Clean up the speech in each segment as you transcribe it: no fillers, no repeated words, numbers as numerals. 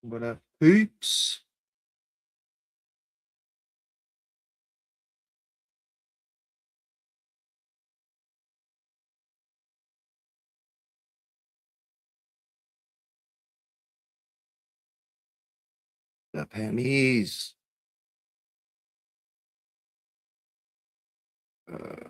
What up, peeps? What up, hammies? Uh,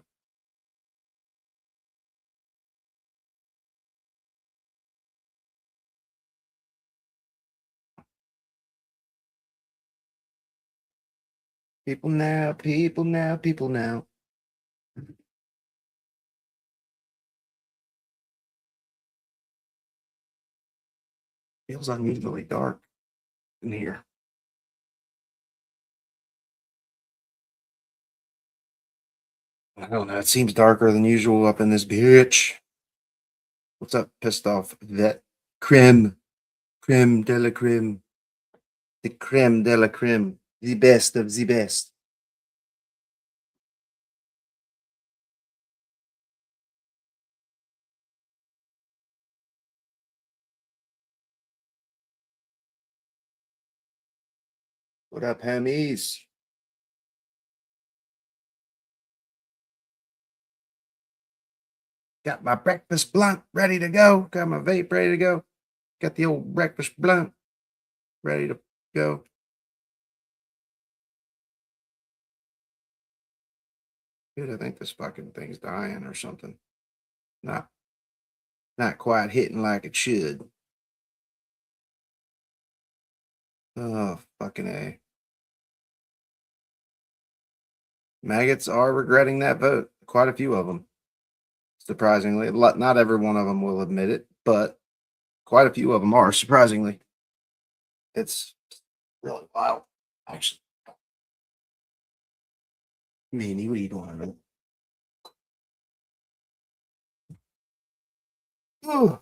people now, people now, people now. Feels unusually dark in here. I don't know. It seems darker than usual up in this bitch. What's up, pissed off vet? Creme de la creme. The creme de la creme. The best of the best. What up, hammies? Got my breakfast blunt ready to go. Got my vape ready to go. Got the old breakfast blunt ready to go. Dude, I think this fucking thing's dying or something. Not quite hitting like it should. Oh, fucking A. Maggots are regretting that vote. Quite a few of them. Surprisingly. Not every one of them will admit it, but quite a few of them are, surprisingly. It's really wild, actually. Manny, what are you doing, man? Oh.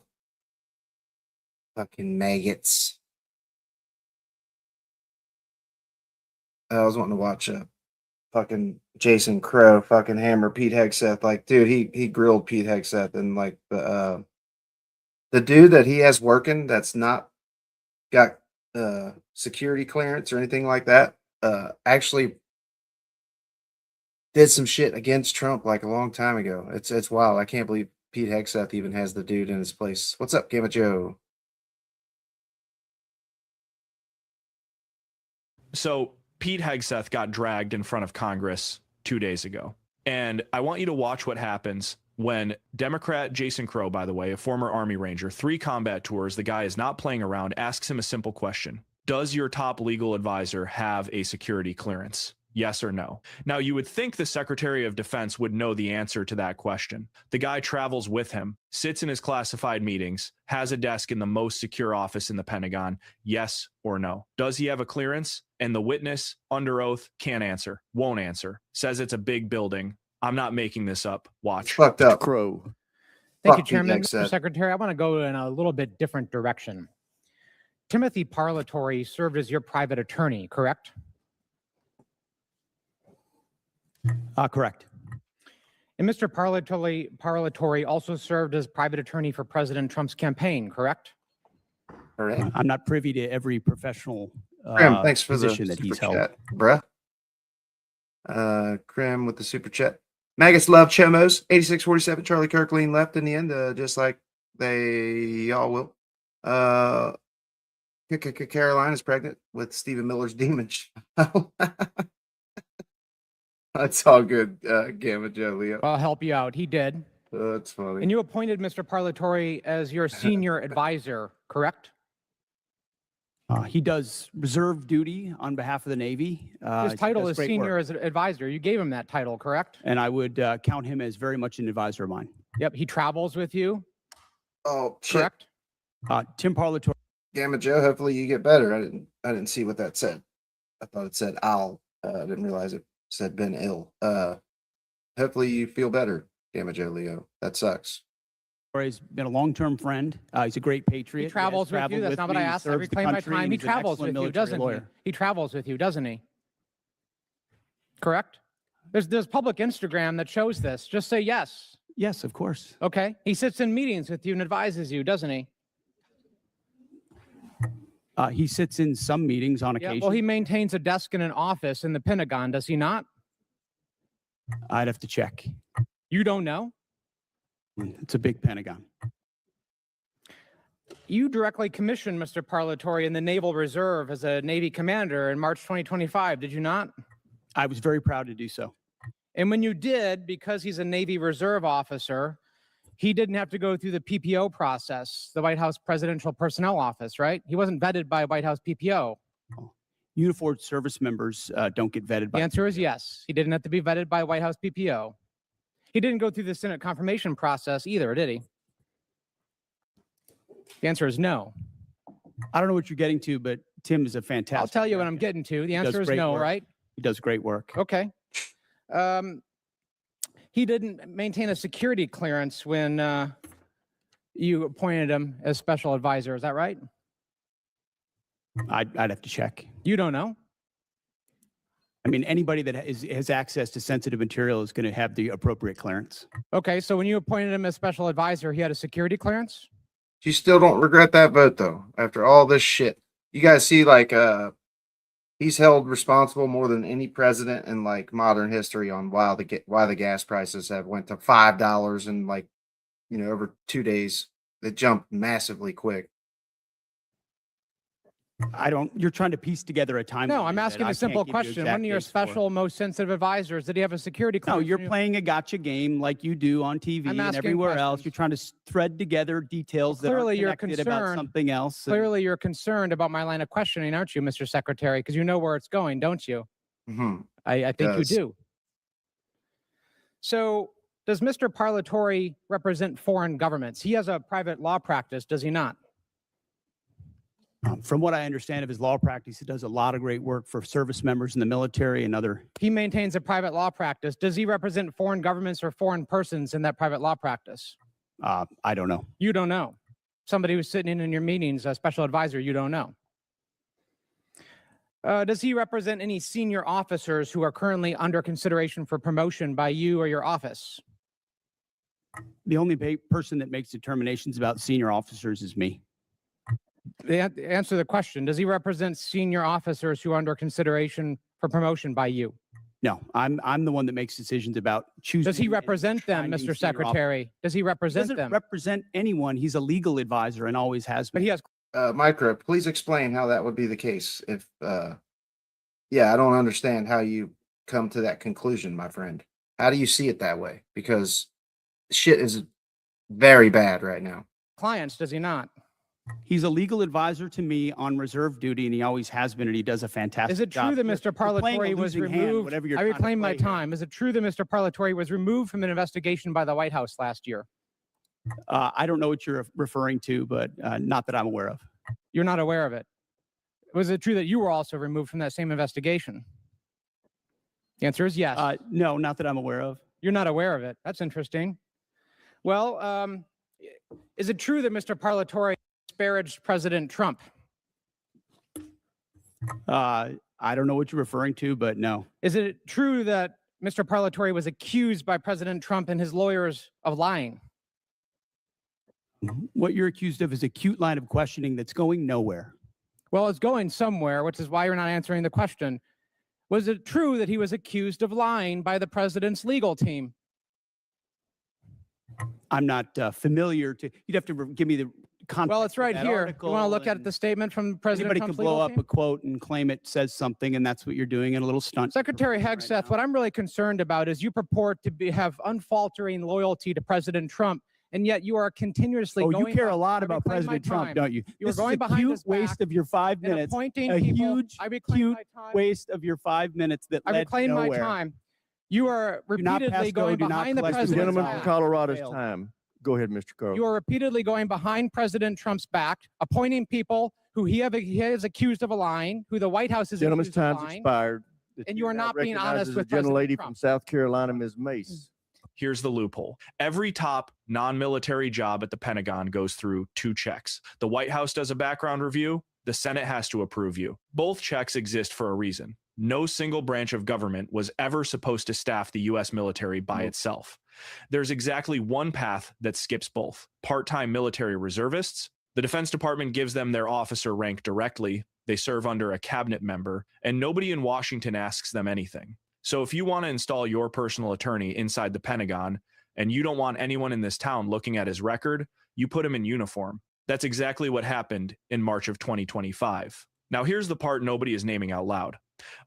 Fucking maggots. I was wanting to watch fucking Jason Crow fucking hammer Pete Hegseth. Like, dude, he grilled Pete Hegseth, and like the dude that he has working that's not got security clearance or anything like that actually did some shit against Trump like a long time ago. It's wild. I can't believe Pete Hegseth even has the dude in his place. What's up, Gamma Joe? So Pete Hegseth got dragged in front of Congress 2 days ago. And I want you to watch what happens when Democrat Jason Crow, by the way, a former Army Ranger, 3 combat tours, the guy is not playing around, asks him a simple question. Does your top legal advisor have a security clearance? Yes or no? Now, you would think the Secretary of Defense would know the answer to that question. The guy travels with him, sits in his classified meetings, has a desk in the most secure office in the Pentagon. Yes or no? Does he have a clearance? And the witness, under oath, can't answer, won't answer, says it's a big building. I'm not making this up. Watch. Fucked up. Crow. Thank you, Chairman. Mr. Secretary, I want to go in a little bit different direction. Timothy Parlatore served as your private attorney, correct? Correct. And Mr. Parlatore also served as private attorney for President Trump's campaign, correct? Correct. I'm not privy to every professional Krim, thanks for position the that he's super held. chat, bruh. Krim with the super chat. Maggots love Chomos. 86-47. Charlie Kirkland left in the end, just like they all will. Caroline is pregnant with Stephen Miller's demon child. That's all good, Gamma Joe Leo. I'll help you out. He did. That's funny. And you appointed Mr. Parlatore as your senior advisor, correct? He does reserve duty on behalf of the Navy. His title is senior as an advisor. You gave him that title, correct? And I would count him as very much an advisor of mine. Yep. He travels with you, Oh shit. correct? Tim Parlatore. Gamma Joe, hopefully you get better. I didn't see what that said. I thought it said I'll. I didn't realize it said been ill. Hopefully you feel better, Gamma Joe Leo. That sucks. He's been a long-term friend. He's a great patriot. He travels with you. That's not what I asked. I reclaim my time. He travels with you, doesn't he? He travels with you, doesn't he? Correct? There's public Instagram that shows this. Just say yes. Yes, of course. Okay. He sits in meetings with you and advises you, doesn't he? He sits in some meetings on Yeah, occasion. well, he maintains a desk in an office in the Pentagon, does he not? I'd have to check. You don't know? It's a big Pentagon. You directly commissioned Mr. Parlatore in the Naval Reserve as a Navy commander in March 2025, did you not? I was very proud to do so. And when you did, because he's a Navy Reserve officer, he didn't have to go through the PPO process, the White House Presidential Personnel Office, right? He wasn't vetted by White House PPO. Uniformed service members don't get vetted by. The answer is yes. He didn't have to be vetted by White House PPO. He didn't go through the Senate confirmation process either, did he? The answer is no. I don't know what you're getting to, but Tim is a fantastic. I'll tell you what I'm American. getting to. The He does answer is great no, work. right? He does great work. Okay. He didn't maintain a security clearance when you appointed him as special advisor. Is that right? I'd have to check. You don't know. I mean, anybody that has access to sensitive material is going to have the appropriate clearance. Okay, so when you appointed him as special advisor, he had a security clearance? You still don't regret that vote though, after all this shit. You guys see, like, he's held responsible more than any president in like modern history on why the gas prices have went to $5 in like, over 2 days. They jumped massively quick. You're trying to piece together a time. No, I'm asking a simple question. One of your special, most sensitive advisors, did he have a security No, clearance? you're playing a gotcha game like you do on TV I'm and asking everywhere else. questions. You're trying to thread together details that Clearly are you're connected about concerned. something else. Clearly you're concerned about my line of questioning, aren't you, Mr. Secretary? Because you know where it's going, don't you? Mm-hmm. I think you Does. do. So does Mr. Parlatore represent foreign governments? He has a private law practice, does he not? From what I understand of his law practice, he does a lot of great work for service members in the military and other. He maintains a private law practice. Does he represent foreign governments or foreign persons in that private law practice? I don't know. You don't know. Somebody who's sitting in your meetings, a special advisor, you don't know. Does he represent any senior officers who are currently under consideration for promotion by you or your office? The only person that makes determinations about senior officers is me. Answer the question. Does he represent senior officers who are under consideration for promotion by you? No, I'm the one that makes decisions about choosing. Does he and represent them, finding Mr. senior Secretary? Does he He represent doesn't them? represent anyone. He's a legal advisor and always has been. But he has. Micro, please explain how that would be the case. If, I don't understand how you come to that conclusion, my friend. How do you see it that way? Because shit is very bad right now. Clients, does he not? He's a legal advisor to me on reserve duty, and he always has been, and he does a fantastic Is it job. true that Mr. You're playing a Parlatore was losing hand, removed? whatever you're I trying to reclaim my play here. time. Is it true that Mr. Parlatore was removed from an investigation by the White House last year? I don't know what you're referring to, but not that I'm aware of. You're not aware of it. Was it true that you were also removed from that same investigation? The answer is yes. No, not that I'm aware of. You're not aware of it. That's interesting. Well, is it true that Mr. Parlatore disparaged President Trump? I don't know what you're referring to, but no. Is it true that Mr. Parlatore was accused by President Trump and his lawyers of lying? What you're accused of is a cute line of questioning that's going nowhere. Well, it's going somewhere, which is why you're not answering the question. Was it true that he was accused of lying by the president's legal team? I'm not familiar to. You'd have to give me the context. Well, it's right of that here. You article, want to look at and the statement from President Anybody Trump's could blow legal up team? a quote and claim it says something, and that's what you're doing in a little stunt. Secretary right Hegseth, now. what I'm really concerned about is you purport to have unfaltering loyalty to President Trump, and yet you are continuously going. You care a lot I about reclaim my President Trump, time. don't you? You are This going is a behind cute his waste back of your 5 and minutes. appointing A people. huge, I reclaim cute my time. waste of your 5 minutes that I led reclaim to my nowhere. time. You are Do not repeatedly pass go, going do not behind the collect the president's Gentleman President's from back. Colorado's failed. time. Go ahead, Mr. Carl. You are repeatedly going behind President Trump's back, appointing people who he is accused of lying, who the White House is Gentleman's accused of time's lying. expired. The And you are chair now not being recognizes honest the with President gentlelady Trump. from South Carolina, Ms. Mace. Here's the loophole. Every top non-military job at the Pentagon goes through 2 checks. The White House does a background review. The Senate has to approve you. Both checks exist for a reason. No single branch of government was ever supposed to staff the U.S. military by itself. There's exactly one path that skips both: part-time military reservists The Defense Department gives them their officer rank directly. They serve under a cabinet member, and nobody in Washington asks them anything. So if you want to install your personal attorney inside the Pentagon and you don't want anyone in this town looking at his record, you put him in uniform. That's exactly what happened in March of 2025. Now here's the part nobody is naming out loud.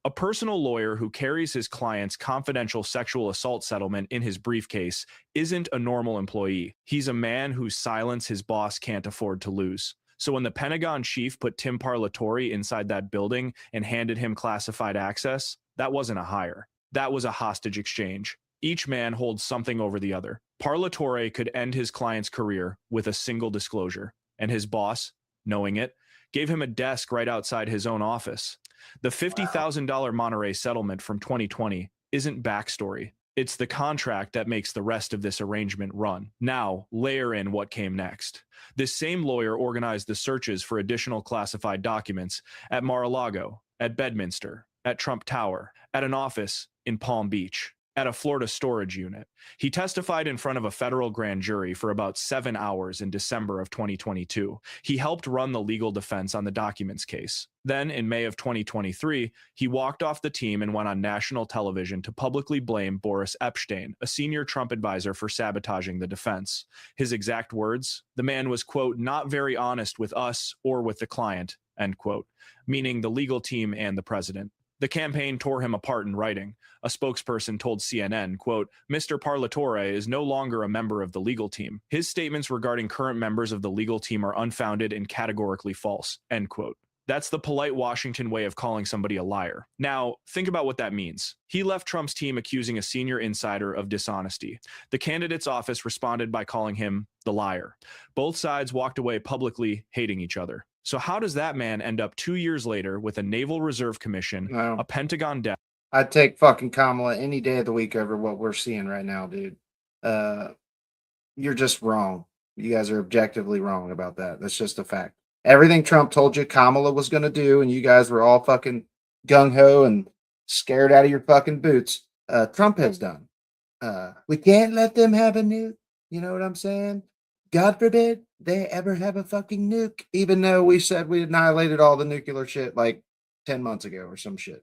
A personal lawyer who carries his client's confidential sexual assault settlement in his briefcase isn't a normal employee. He's a man whose silence his boss can't afford to lose. So when the Pentagon chief put Tim Parlatore inside that building and handed him classified access, that wasn't a hire. That was a hostage exchange. Each man holds something over the other. Parlatore could end his client's career with a single disclosure, and his boss, knowing it, gave him a desk right outside his own office. The $50,000 Monterey settlement from 2020 isn't backstory. It's the contract that makes the rest of this arrangement run. Now, layer in what came next. This same lawyer organized the searches for additional classified documents at Mar-a-Lago, at Bedminster, at Trump Tower, at an office in Palm Beach, at a Florida storage unit. He testified in front of a federal grand jury for about 7 hours in December of 2022. He helped run the legal defense on the documents case. Then, in May of 2023, he walked off the team and went on national television to publicly blame Boris Epshteyn, a senior Trump advisor, for sabotaging the defense. His exact words: the man was, quote, not very honest with us or with the client, end quote, meaning the legal team and the president. The campaign tore him apart in writing. A spokesperson told CNN, quote, Mr. Parlatore is no longer a member of the legal team. His statements regarding current members of the legal team are unfounded and categorically false, end quote. That's the polite Washington way of calling somebody a liar. Now, think about what that means. He left Trump's team accusing a senior insider of dishonesty. The candidate's office responded by calling him the liar. Both sides walked away publicly hating each other. So how does that man end up 2 years later with a Naval Reserve Commission, Wow. a Pentagon desk? I'd take fucking Kamala any day of the week over what we're seeing right now, dude. You're just wrong. You guys are objectively wrong about that. That's just a fact. Everything Trump told you Kamala was going to do, and you guys were all fucking gung-ho and scared out of your fucking boots, Trump has done. We can't let them have a nuke. You know what I'm saying? God forbid they ever have a fucking nuke, even though we said we annihilated all the nuclear shit like 10 months ago or some shit.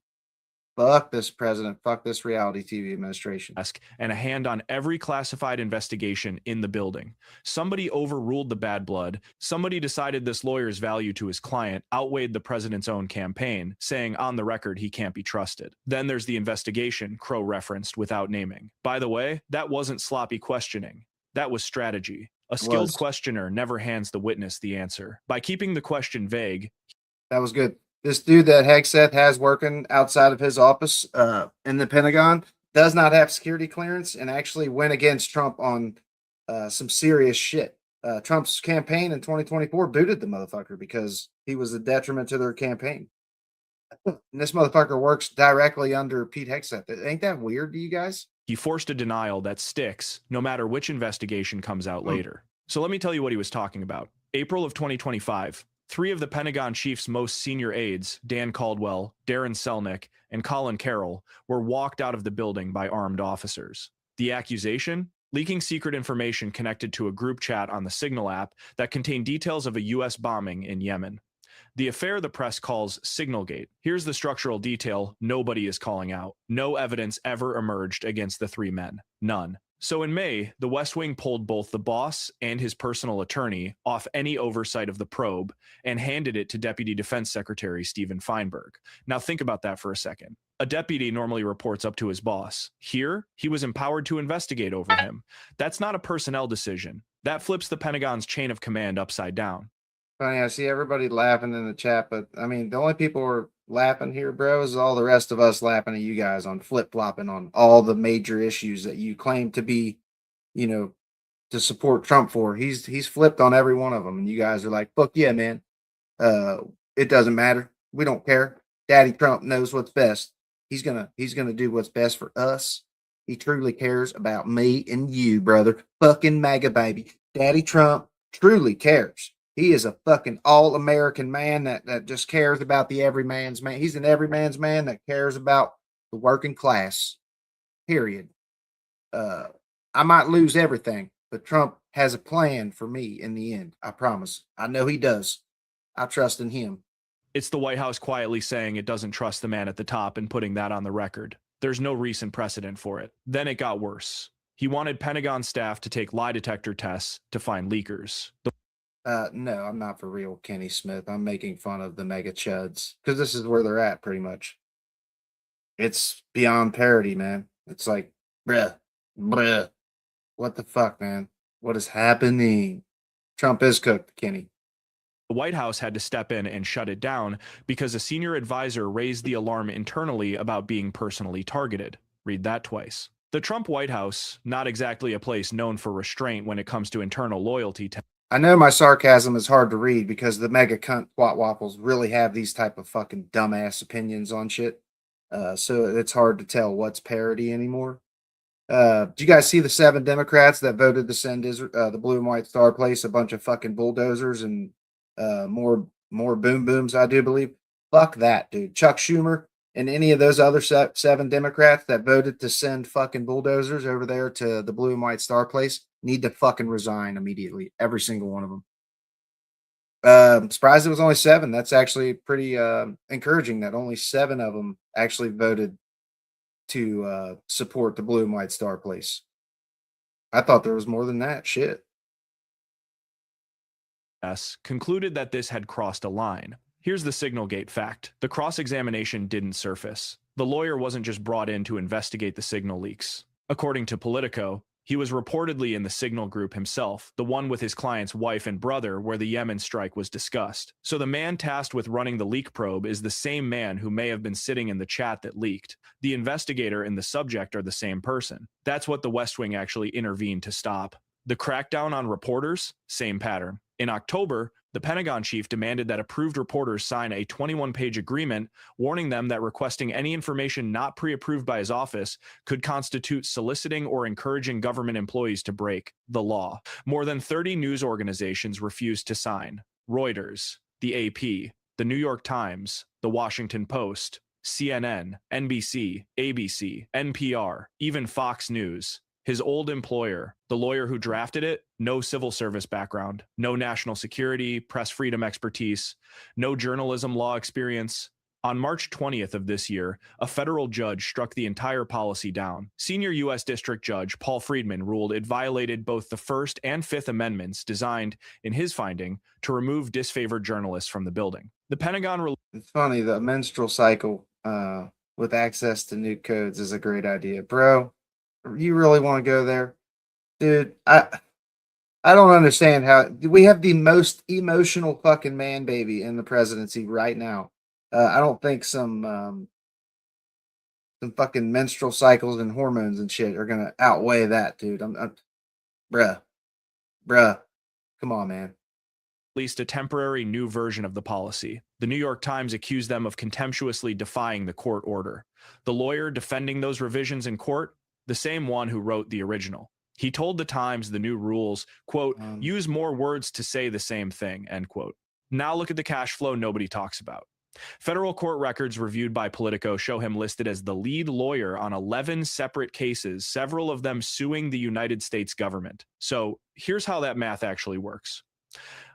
Fuck this president. Fuck this reality TV administration. And a hand on every classified investigation in the building. Somebody overruled the bad blood. Somebody decided this lawyer's value to his client outweighed the president's own campaign, saying on the record he can't be trusted. Then there's the investigation Crow referenced without naming. By the way, that wasn't sloppy questioning. That was strategy. A skilled questioner never hands the witness the answer. By keeping the question vague. That was good. This dude that Hegseth has working outside of his office in the Pentagon does not have security clearance and actually went against Trump on some serious shit. Trump's campaign in 2024 booted the motherfucker because he was a detriment to their campaign. And this motherfucker works directly under Pete Hegseth. Ain't that weird to you guys? He forced a denial that sticks no matter which investigation comes out later. So let me tell you what he was talking about. April of 2025. 3 of the Pentagon chief's most senior aides, Dan Caldwell, Darren Selnick, and Colin Carroll, were walked out of the building by armed officers. The accusation? Leaking secret information connected to a group chat on the Signal app that contained details of a U.S. bombing in Yemen. The affair the press calls Signalgate. Here's the structural detail nobody is calling out. No evidence ever emerged against the 3 men. None. So in May, the West Wing pulled both the boss and his personal attorney off any oversight of the probe and handed it to Deputy Defense Secretary Stephen Feinberg. Now think about that for a second. A deputy normally reports up to his boss. Here, he was empowered to investigate over him. That's not a personnel decision. That flips the Pentagon's chain of command upside down. Funny, I see everybody laughing in the chat, but I mean, the only people who are laughing here, bro, is all the rest of us laughing at you guys on flip-flopping on all the major issues that you claim to be, you know, to support Trump for. He's flipped on every one of them, and you guys are like, fuck yeah, man. It doesn't matter. We don't care. Daddy Trump knows what's best. He's gonna do what's best for us. He truly cares about me and you, brother. Fucking MAGA baby. Daddy Trump truly cares. He is a fucking all-American man that just cares about the everyman's man. He's an everyman's man that cares about the working class, period. I might lose everything, but Trump has a plan for me in the end. I promise. I know he does. I trust in him. It's the White House quietly saying it doesn't trust the man at the top and putting that on the record. There's no recent precedent for it. Then it got worse. He wanted Pentagon staff to take lie detector tests to find leakers. No, I'm not for real, Kenny Smith. I'm making fun of the mega chuds because this is where they're at pretty much. It's beyond parody, man. It's like, bruh. What the fuck, man? What is happening? Trump is cooked, Kenny. The White House had to step in and shut it down because a senior advisor raised the alarm internally about being personally targeted. Read that twice. The Trump White House, not exactly a place known for restraint when it comes to internal loyalty. I know my sarcasm is hard to read because the mega cunt twat waffles really have these type of fucking dumbass opinions on shit. So it's hard to tell what's parody anymore. Do you guys see the 7 Democrats that voted to send the Blue and White Star Place a bunch of fucking bulldozers and more boom booms? I do believe. Fuck that, dude. Chuck Schumer and any of those other 7 Democrats that voted to send fucking bulldozers over there to the Blue and White Star Place need to fucking resign immediately. Every single one of them. Surprised it was only 7. That's actually pretty encouraging that only 7 of them actually voted to support the Blue and White Star Place. I thought there was more than that. Shit. Concluded that this had crossed a line. Here's the Signalgate fact. The cross-examination didn't surface. The lawyer wasn't just brought in to investigate the signal leaks. According to Politico, he was reportedly in the Signal group himself, the one with his client's wife and brother where the Yemen strike was discussed. So the man tasked with running the leak probe is the same man who may have been sitting in the chat that leaked. The investigator and the subject are the same person. That's what the West Wing actually intervened to stop. The crackdown on reporters, same pattern. In October, the Pentagon chief demanded that approved reporters sign a 21-page agreement warning them that requesting any information not pre-approved by his office could constitute soliciting or encouraging government employees to break the law. More than 30 news organizations refused to sign. Reuters, the AP, the New York Times, the Washington Post, CNN, NBC, ABC, NPR, even Fox News. His old employer, the lawyer who drafted it, no civil service background, no national security, press freedom expertise, no journalism law experience. On March 20th of this year, a federal judge struck the entire policy down. Senior U.S. District Judge Paul Friedman ruled it violated both the First and Fifth Amendments designed, in his finding, to remove disfavored journalists from the building. The Pentagon... It's funny, the menstrual cycle with access to new codes is a great idea. Bro, you really want to go there? Dude, I don't understand how we have the most emotional fucking man baby in the presidency right now. I don't think some fucking menstrual cycles and hormones and shit are gonna outweigh that, dude. Bruh, come on, man. Released a temporary new version of the policy. The New York Times accused them of contemptuously defying the court order. The lawyer defending those revisions in court, the same one who wrote the original. He told the Times the new rules, quote, use more words to say the same thing, end quote. Now look at the cash flow nobody talks about. Federal court records reviewed by Politico show him listed as the lead lawyer on 11 separate cases, several of them suing the United States government. So here's how that math actually works.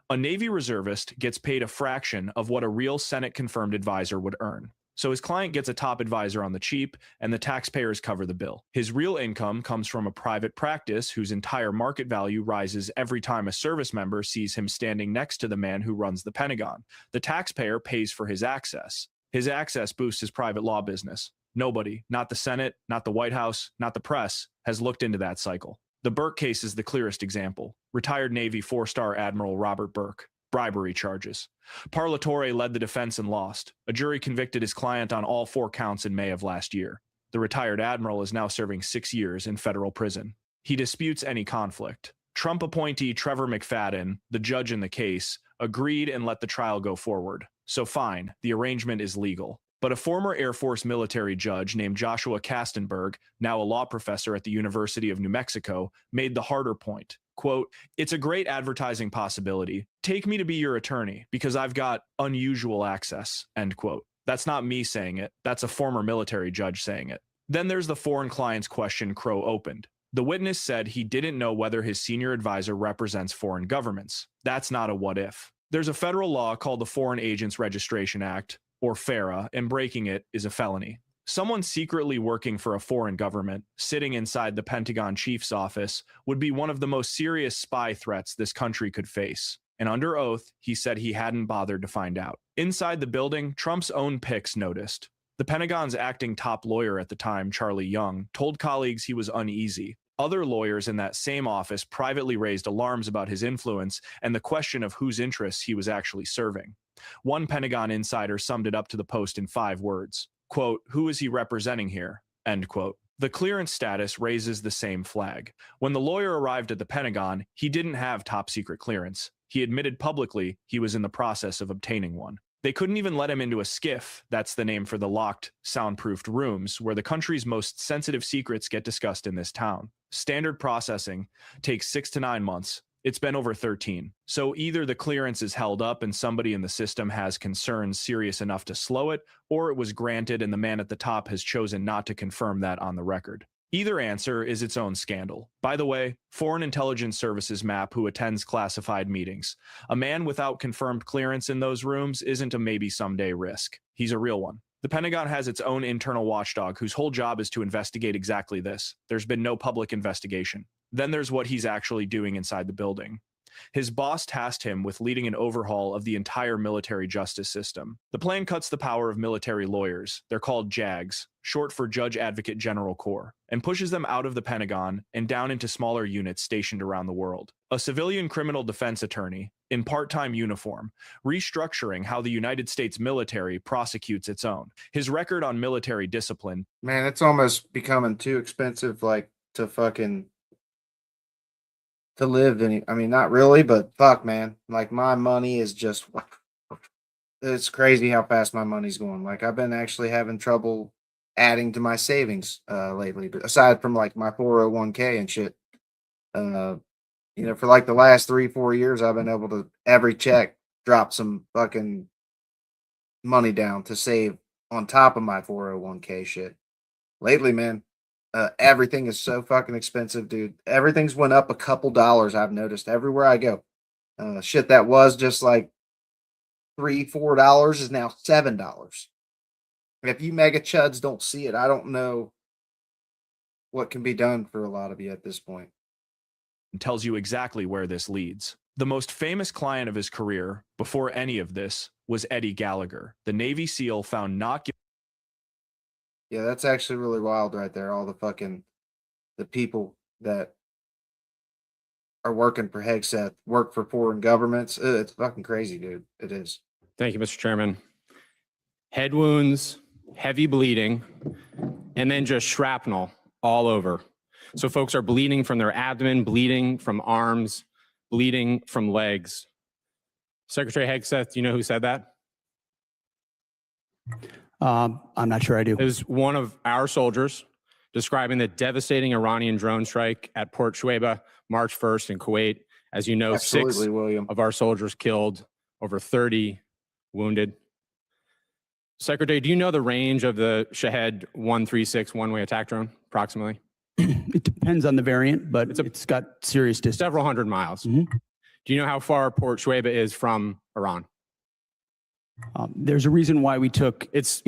A Navy reservist gets paid a fraction of what a real Senate-confirmed advisor would earn. So his client gets a top advisor on the cheap, and the taxpayers cover the bill. His real income comes from a private practice whose entire market value rises every time a service member sees him standing next to the man who runs the Pentagon. The taxpayer pays for his access. His access boosts his private law business. Nobody, not the Senate, not the White House, not the press, has looked into that cycle. The Burke case is the clearest example. Retired Navy 4-star Admiral Robert Burke. Bribery charges. Parlatore led the defense and lost. A jury convicted his client on all 4 counts in May of last year. The retired admiral is now serving 6 years in federal prison. He disputes any conflict. Trump appointee Trevor McFadden, the judge in the case, agreed and let the trial go forward. So fine, the arrangement is legal. But a former Air Force military judge named Joshua Kastenberg, now a law professor at the University of New Mexico, made the harder point. Quote, it's a great advertising possibility. Take me to be your attorney because I've got unusual access, end quote. That's not me saying it. That's a former military judge saying it. Then there's the foreign clients question Crow opened. The witness said he didn't know whether his senior advisor represents foreign governments. That's not a what if. There's a federal law called the Foreign Agents Registration Act, or FARA, and breaking it is a felony. Someone secretly working for a foreign government, sitting inside the Pentagon chief's office, would be one of the most serious spy threats this country could face. And under oath, he said he hadn't bothered to find out. Inside the building, Trump's own picks noticed. The Pentagon's acting top lawyer at the time, Charlie Young, told colleagues he was uneasy. Other lawyers in that same office privately raised alarms about his influence and the question of whose interests he was actually serving. One Pentagon insider summed it up to the Post in 5 words. Quote, "Who is he representing here?" End quote. The clearance status raises the same flag. When the lawyer arrived at the Pentagon, he didn't have top secret clearance. He admitted publicly he was in the process of obtaining one. They couldn't even let him into a SCIF, that's the name for the locked, soundproofed rooms where the country's most sensitive secrets get discussed in this town. Standard processing takes 6 to 9 months. It's been over 13. So either the clearance is held up and somebody in the system has concerns serious enough to slow it, or it was granted and the man at the top has chosen not to confirm that on the record. Either answer is its own scandal. By the way, Foreign Intelligence Services map who attends classified meetings. A man without confirmed clearance in those rooms isn't a maybe someday risk. He's a real one. The Pentagon has its own internal watchdog whose whole job is to investigate exactly this. There's been no public investigation. Then there's what he's actually doing inside the building. His boss tasked him with leading an overhaul of the entire military justice system. The plan cuts the power of military lawyers, they're called JAGs, short for Judge Advocate General Corps, and pushes them out of the Pentagon and down into smaller units stationed around the world. A civilian criminal defense attorney, in part-time uniform, restructuring how the United States military prosecutes its own. His record on military discipline. Man, it's almost becoming too expensive, like, to fucking to live any. I mean, not really, but fuck, man. Like, my money is just, it's crazy how fast my money's going. Like, I've been actually having trouble adding to my savings lately, but aside from like my 401k and shit. For like the last 3-4 years, I've been able to every check drop some fucking money down to save on top of my 401k shit. Lately, man, everything is so fucking expensive, dude. Everything's went up a couple dollars. I've noticed everywhere I go. Shit that was just like $3-4 is now $7. If you mega chuds don't see it, I don't know what can be done for a lot of you at this point. Tells you exactly where this leads. The most famous client of his career, before any of this, was Eddie Gallagher, the Navy SEAL found not guilty. Yeah, that's actually really wild right there. All the people that are working for Hegseth work for foreign governments. It's fucking crazy, dude. It is. Thank you, Mr. Chairman. Head wounds, heavy bleeding, and then just shrapnel all over. So folks are bleeding from their abdomen, bleeding from arms, bleeding from legs. Secretary Hegseth, do you know who said that? I'm not sure I do. It was one of our soldiers describing the devastating Iranian drone strike at Port Shuaibah, March 1st in Kuwait. As you know, Absolutely, 6 William. of our soldiers killed, over 30 wounded. Secretary, do you know the range of the Shahed 136 one-way attack drone, approximately? It depends on the variant, but it's got serious distance. Several hundred miles. Mhm. Do you know how far Port Shuaibah is from Iran? There's a reason why we took It's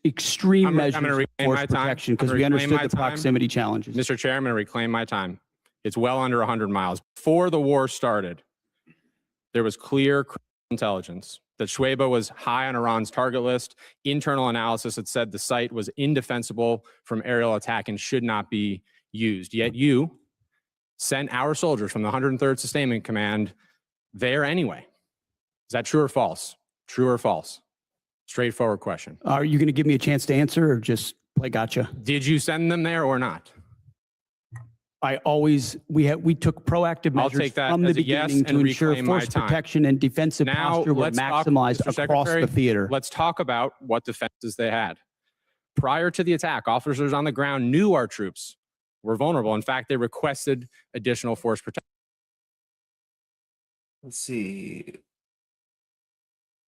extreme I'm measures gonna of reclaim force my time. protection because I'm we gonna understood reclaim the my time. proximity challenges. Mr. Chair, I'm going to reclaim my time. It's well under 100 miles. Before the war started, there was clear intelligence that Shuaibah was high on Iran's target list. Internal analysis had said the site was indefensible from aerial attack and should not be used. Yet you sent our soldiers from the 103rd Sustainment Command there anyway. Is that true or false? True or false? Straightforward question. Are you going to give me a chance to answer or just play gotcha? Did you send them there or not? We took proactive I'll measures take that from the as a yes beginning to and ensure reclaim my force time. protection and defensive Now, posture were let's talk, maximized Mr. across Secretary, the theater. Let's talk about what defenses they had. Prior to the attack, officers on the ground knew our troops were vulnerable. In fact, they requested additional force protection. Let's see.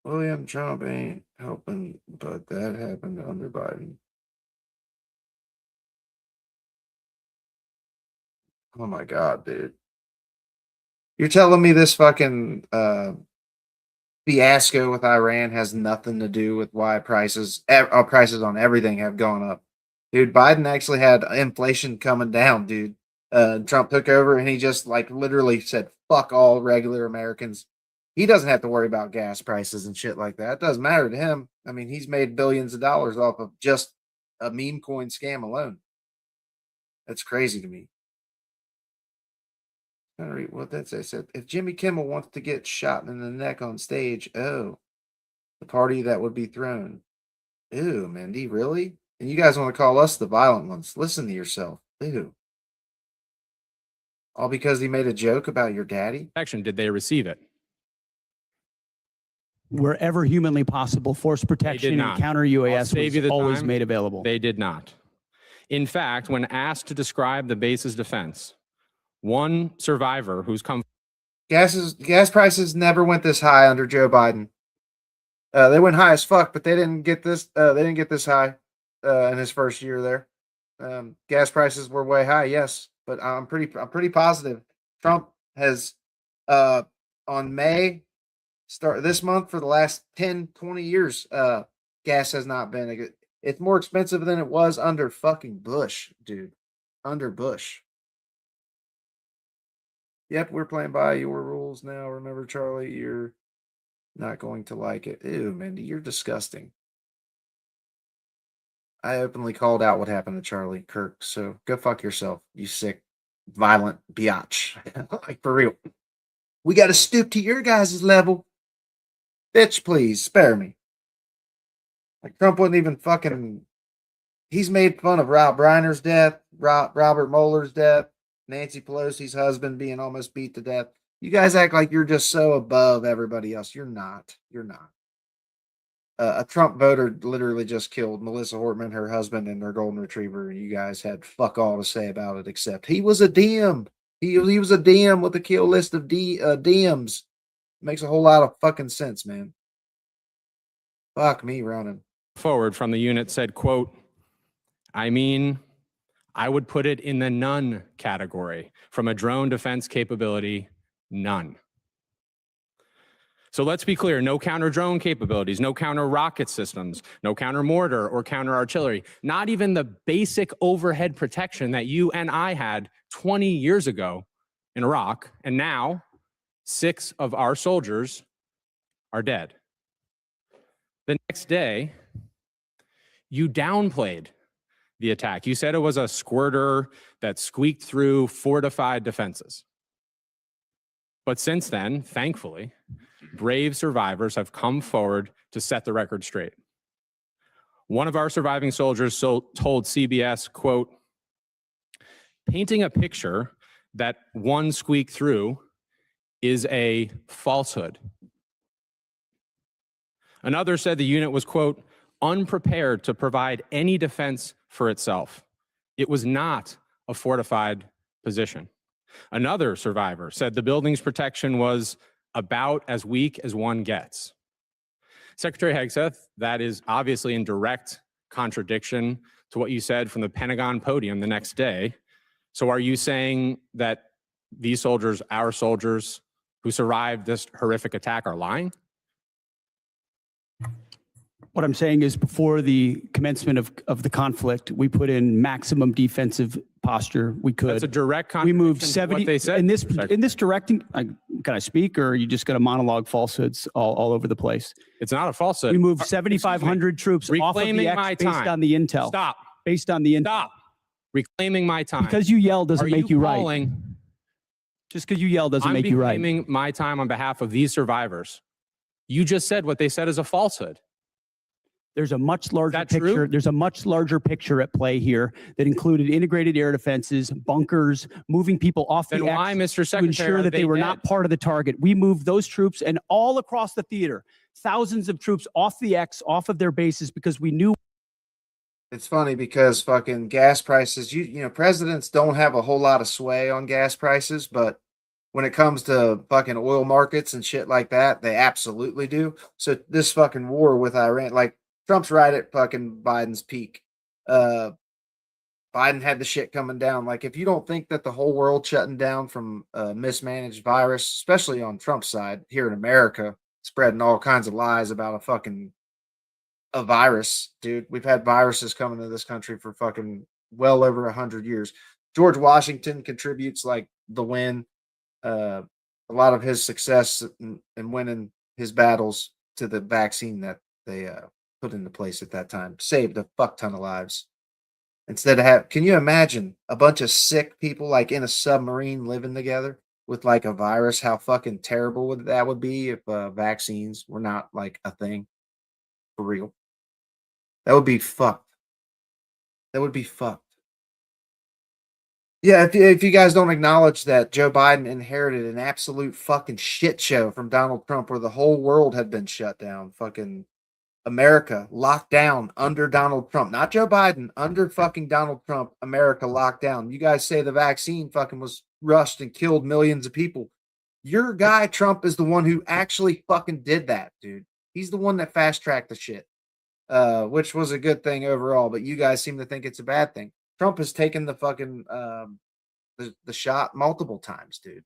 William Trump ain't helping, but that happened under Biden. Oh my God, dude. You're telling me this fucking fiasco with Iran has nothing to do with why prices on everything have gone up. Dude, Biden actually had inflation coming down, dude. Trump took over and he just like literally said, fuck all regular Americans. He doesn't have to worry about gas prices and shit like that. It doesn't matter to him. I mean, he's made billions of dollars off of just a meme coin scam alone. That's crazy to me. Trying to read what that said. If Jimmy Kimmel wants to get shot in the neck on stage, oh, the party that would be thrown. Ew, Mindy, really? And you guys want to call us the violent ones? Listen to yourself. Ew. All because he made a joke about your daddy? Protection, did they receive it? Wherever humanly possible, force protection and not. counter I'll UAS save you was the always time. made available. They did not. In fact, when asked to describe the base's defense, one survivor who's come Gas prices never went this high under Joe Biden. They went high as fuck, but they didn't get this. They didn't get this high in his first year there. Gas prices were way high, yes, but I'm pretty positive. Trump has on May start this month for the last 10, 20 years. Gas has not been. It's more expensive than it was under fucking Bush, dude. Under Bush. Yep, we're playing by your rules now. Remember, Charlie, you're not going to like it. Ew, Mindy, you're disgusting. I openly called out what happened to Charlie Kirk, so go fuck yourself, you sick, violent biatch. Like, for real. We got to stoop to your guys' level. Bitch, please, spare me. Like, Trump wouldn't even fucking... He's made fun of Rob Reiner's death, Robert Mueller's death, Nancy Pelosi's husband being almost beat to death. You guys act like you're just so above everybody else. You're not. You're not. A Trump voter literally just killed Melissa Hortman, her husband, and their golden retriever. You guys had fuck all to say about it, except he was a DM. He was a DM with a kill list of DMs. Makes a whole lot of fucking sense, man. Fuck me running. forward from the unit said, quote, I mean, I would put it in the none category. From a drone defense capability, none. So let's be clear, no counter drone capabilities, no counter rocket systems, no counter mortar or counter artillery, not even the basic overhead protection that you and I had 20 years ago in Iraq. And now 6 of our soldiers are dead. The next day, you downplayed the attack. You said it was a squirter that squeaked through fortified defenses. But since then, thankfully, brave survivors have come forward to set the record straight. One of our surviving soldiers told CBS, quote, painting a picture that one squeaked through is a falsehood. Another said the unit was, quote, unprepared to provide any defense for itself. It was not a fortified position. Another survivor said the building's protection was about as weak as one gets. Secretary Hegseth, that is obviously in direct contradiction to what you said from the Pentagon podium the next day. So are you saying that these soldiers, our soldiers who survived this horrific attack, are lying? What I'm saying is before the commencement of the conflict, we put in maximum defensive posture we could. That's a direct We contradiction moved to 70 what they said. in this directing. Can I speak, or are you just going to monologue falsehoods all over the place? It's not a falsehood. We moved 7,500 troops off of the Reclaiming X my based time. on the intel. Stop. Based on the intel. Stop. Reclaiming my time. Because you yell doesn't Are make you right. calling- Just because you yell doesn't I'm make you right. reclaiming my time on behalf of these survivors. You just said what they said is a falsehood. There's a much larger that picture. true? There's a much larger picture at play here that included integrated air defenses, bunkers, moving people off Then the why, X Mr. to Secretary, ensure are that they were not dead? part of the target. We moved those troops and all across the theater, thousands of troops off the X, off of their bases, because we knew. It's funny because fucking gas prices, you know, presidents don't have a whole lot of sway on gas prices, but when it comes to fucking oil markets and shit like that, they absolutely do. So this fucking war with Iran, like Trump's right at fucking Biden's peak. Biden Biden had the shit coming down. Like, if you don't think that the whole world shutting down from a mismanaged virus, especially on Trump's side here in America, spreading all kinds of lies about a virus, dude. We've had viruses coming to this country for fucking well over 100 years. George Washington contributes like the win, a lot of his success in winning his battles to the vaccine that they put into place at that time. Saved a fuck ton of lives. Instead of can you imagine a bunch of sick people like in a submarine living together with like a virus? How fucking terrible would be if vaccines were not like a thing for real? That would be fucked. That would be fucked. Yeah, if you guys don't acknowledge that Joe Biden inherited an absolute fucking shit show from Donald Trump where the whole world had been shut down. Fucking America locked down under Donald Trump. Not Joe Biden, under fucking Donald Trump, America locked down. You guys say the vaccine fucking was rushed and killed millions of people. Your guy, Trump, is the one who actually fucking did that, dude. He's the one that fast-tracked the shit, which was a good thing overall, but you guys seem to think it's a bad thing. Trump has taken the fucking the shot multiple times, dude.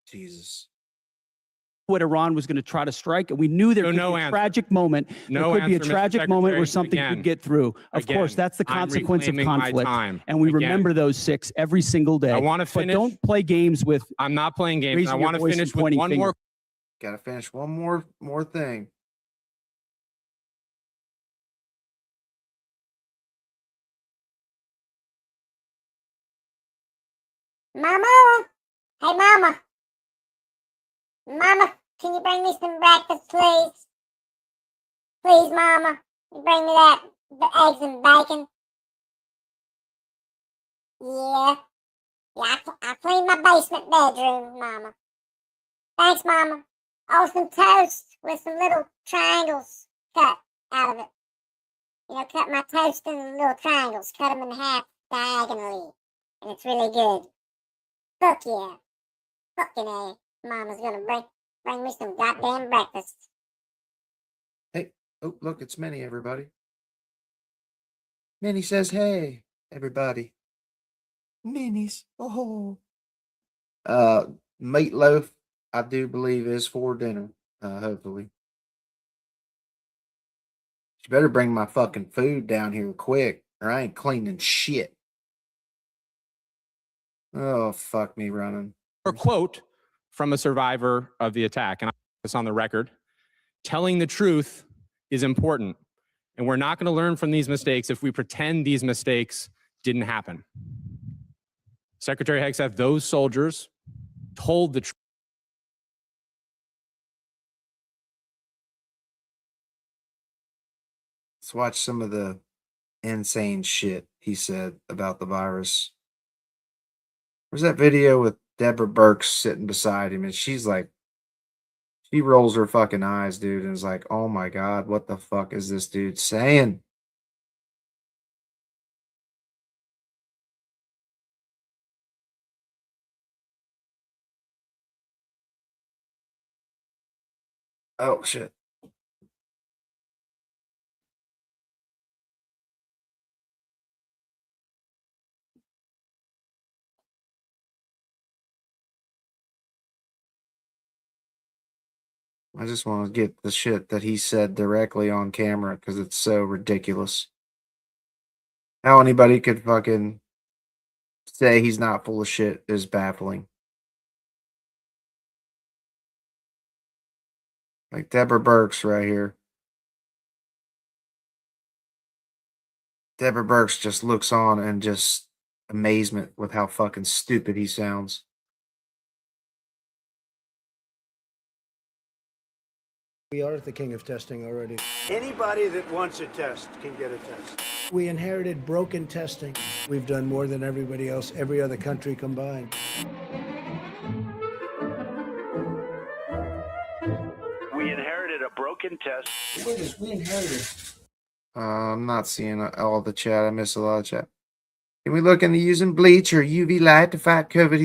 Jesus. What Iran was going to try to strike, and we knew there So could no be a answer. tragic moment. No there could be a answer, Mr. tragic moment where Secretary. something Again, could get through. Of course, again, that's the I'm consequence of reclaiming my conflict, time. and we Again, remember those 6 every single day. I want to But finish. don't play games with. I'm not playing games. raising I your want to voice and finish with pointing one finger. more. Gotta finish one more thing. Mama? Hey, Mama. Mama, can you bring me some breakfast, please? Please, Mama. You bring me the eggs and bacon. Yeah. Yeah, I cleaned my basement bedroom, Mama. Thanks, Mama. Oh, some toast with some little triangles cut out of it. You know, cut my toast in little triangles. Cut them in half diagonally. And it's really good. Fuck yeah. Fucking A. Mama's gonna bring me some goddamn breakfast. Hey, oh, look, it's Minnie, everybody. Minnie says, hey, everybody. Minnie's, oh. Meatloaf, I do believe, is for dinner, hopefully. You better bring my fucking food down here quick, or I ain't cleaning shit. Oh, fuck me running. Or quote from a survivor of the attack, and I put this on the record. Telling the truth is important, and we're not going to learn from these mistakes if we pretend these mistakes didn't happen. Secretary Hegseth, those soldiers told the truth. Let's watch some of the insane shit he said about the virus. There's that video with Deborah Burks sitting beside him, and she's like, she rolls her fucking eyes, dude, and is like, oh my God, what the fuck is this dude saying? Oh, shit. I just want to get the shit that he said directly on camera because it's so ridiculous. How anybody could fucking say he's not full of shit is baffling. Like Deborah Burks right here. Deborah Burks just looks on and just amazement with how fucking stupid he sounds. We are the king of testing already. Anybody that wants a test can get a test. We inherited broken testing. We've done more than everybody else, every other country combined. We inherited a broken test. We inherited I'm not seeing all the chat. I missed a lot of chat. Can we look into using bleach or UV light to fight COVID?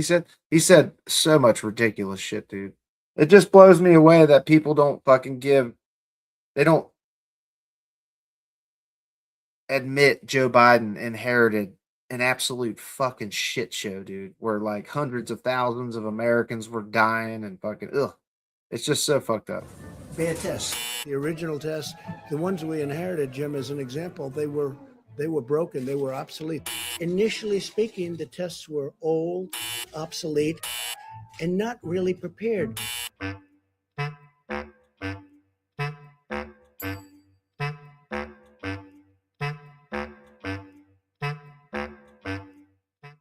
He said so much ridiculous shit, dude. It just blows me away that people don't fucking they don't admit Joe Biden inherited an absolute fucking shit show, dude, where like hundreds of thousands of Americans were dying and fucking, ugh. It's just so fucked up. Bad tests. The original tests, the ones we inherited, Jim, as an example, they were broken. They were obsolete. Initially speaking, the tests were old, obsolete, and not really prepared.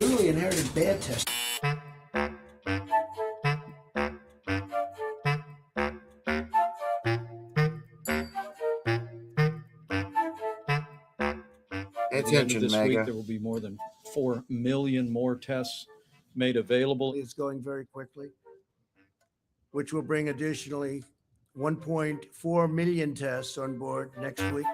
Really inherited bad tests. Pay At the end of attention, this week, Mega. there will be more than 4 million more tests made available. It's going very quickly, which will bring additionally 1.4 million tests on board next week.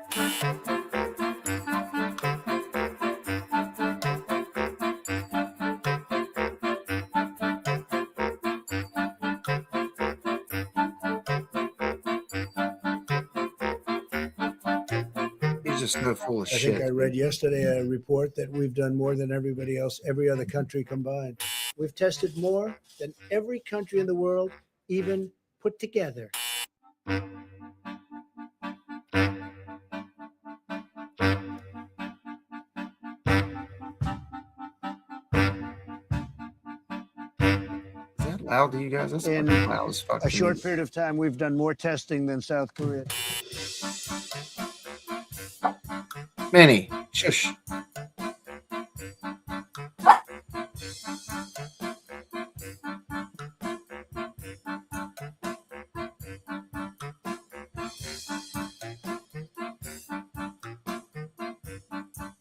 He's just so full of I shit. think I read yesterday a report that we've done more than everybody else, every other country combined. We've tested more than every country in the world, even put together. Is that loud to you guys? That's In fucking loud as fuck. a to short me. period of time, we've done more testing than South Korea. Minnie, shush.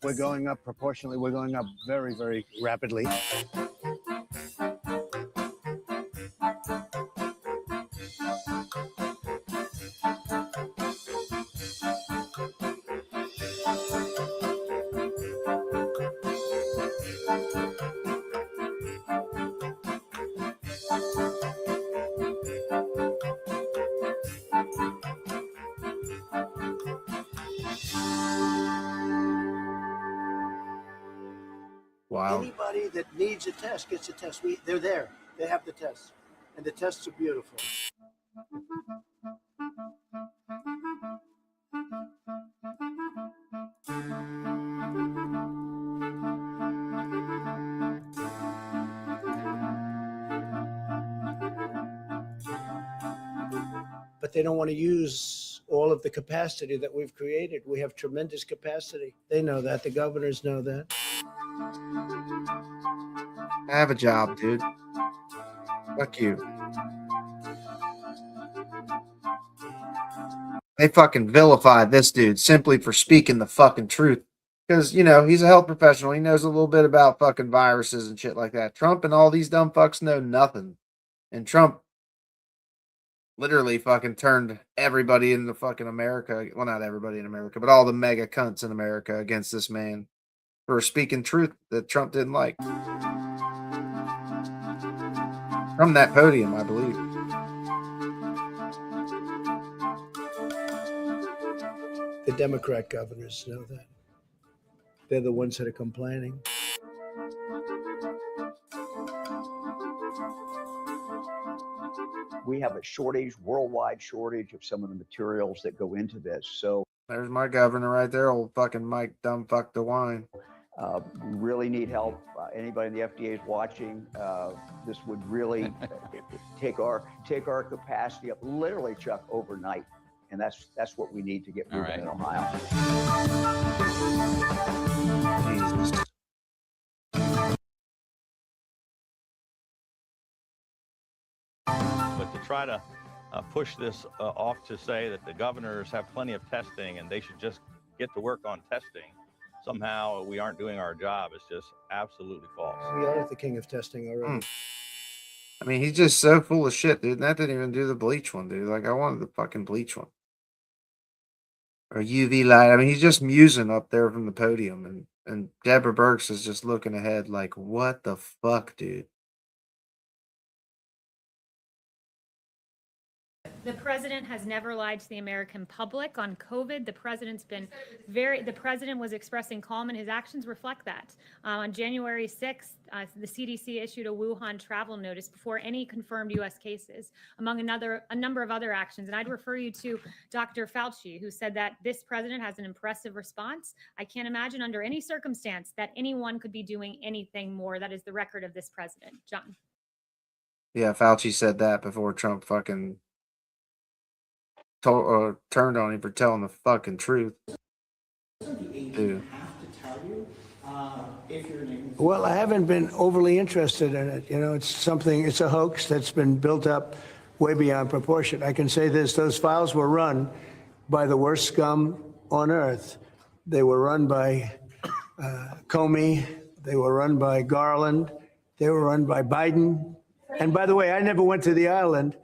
We're going up proportionally. We're going up very, very rapidly. Wow. Anybody that needs a test gets a test. They're there. They have the tests. And the tests are beautiful. But they don't want to use all of the capacity that we've created. We have tremendous capacity. They know that. The governors know that. Have a job, dude. Fuck you. They fucking vilified this dude simply for speaking the fucking truth. Because, you know, he's a health professional. He knows a little bit about fucking viruses and shit like that. Trump and all these dumb fucks know nothing. And Trump literally fucking turned everybody in the fucking America. Well, not everybody in America, but all the mega cunts in America against this man for speaking truth that Trump didn't like. From that podium, I believe. The Democrat governors know that. They're the ones that are complaining. We have a shortage, worldwide shortage of some of the materials that go into this. So There's my governor right there, old fucking Mike dumb fuck DeWine. really need help. Anybody in the FDA is watching. This would really take our capacity up, literally, Chuck, overnight. And that's what we need to get moving in Ohio. Jesus. But to try to push this off to say that the governors have plenty of testing and they should just get to work on testing, somehow we aren't doing our job, is just absolutely false. We are the king of testing already. I mean, he's just so full of shit, dude. And that didn't even do the bleach one, dude. Like, I wanted the fucking bleach one. or UV light. I mean, he's just musing up there from the podium, and Deborah Birx is just looking ahead like, what the fuck, dude? The president has never lied to the American public on COVID. The president was expressing calm, and his actions reflect that. On January 6th, the CDC issued a Wuhan travel notice before any confirmed U.S. cases, among a number of other actions. And I'd refer you to Dr. Fauci, who said that this president has an impressive response. I can't imagine under any circumstance that anyone could be doing anything more. That is the record of this president. John. Yeah, Fauci said that before Trump fucking turned on him for telling the fucking truth. Dude. Well, I haven't been overly interested in it. You know, it's a hoax that's been built up way beyond proportion. I can say this, those files were run by the worst scum on earth. They were run by Comey. They were run by Garland. They were run by Biden. And by the way, I never went to the island.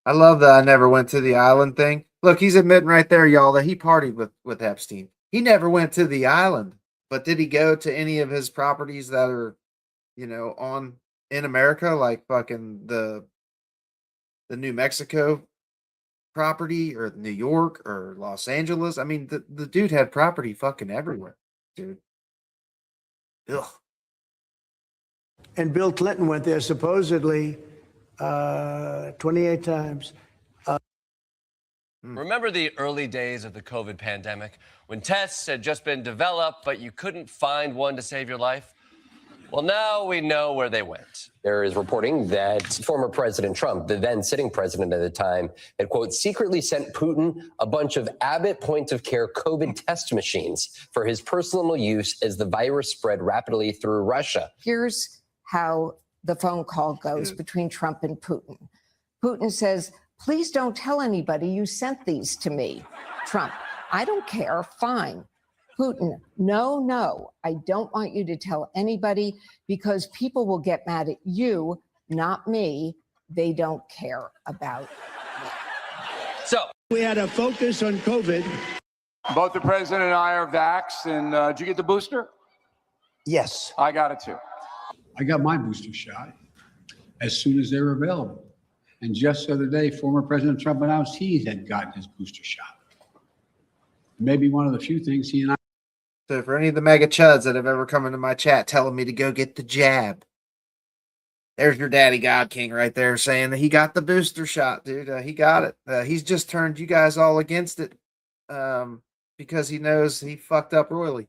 I love that I never went to the island thing. Look, he's admitting right there, y'all, that he partied with Epstein. He never went to the island, but did he go to any of his properties that are, you know, in America, like fucking the New Mexico property or New York or Los Angeles? I mean, the dude had property fucking everywhere, dude. Ugh. And Bill Clinton went there supposedly 28 times. Remember the early days of the COVID pandemic when tests had just been developed, but you couldn't find one to save your life? Well, now we know where they went. There is reporting that former President Trump, the then sitting president at the time, had, quote, secretly sent Putin a bunch of Abbott point-of-care COVID test machines for his personal use as the virus spread rapidly through Russia. Here's how the phone call goes between Trump and Putin. Putin says, please don't tell anybody you sent these to me. Trump, I don't care, fine. Putin, no, I don't want you to tell anybody because people will get mad at you, not me. They don't care about me. So we had a focus on COVID. Both the president and I are vaxxed, and did you get the booster? Yes. I got it too. I got my booster shot as soon as they were available. And just the other day, former President Trump announced he had gotten his booster shot. Maybe one of the few things he and I. So for any of the mega chuds that have ever come into my chat telling me to go get the jab, there's your daddy God King right there saying that he got the booster shot, dude. He got it. He's just turned you guys all against it because he knows he fucked up royally.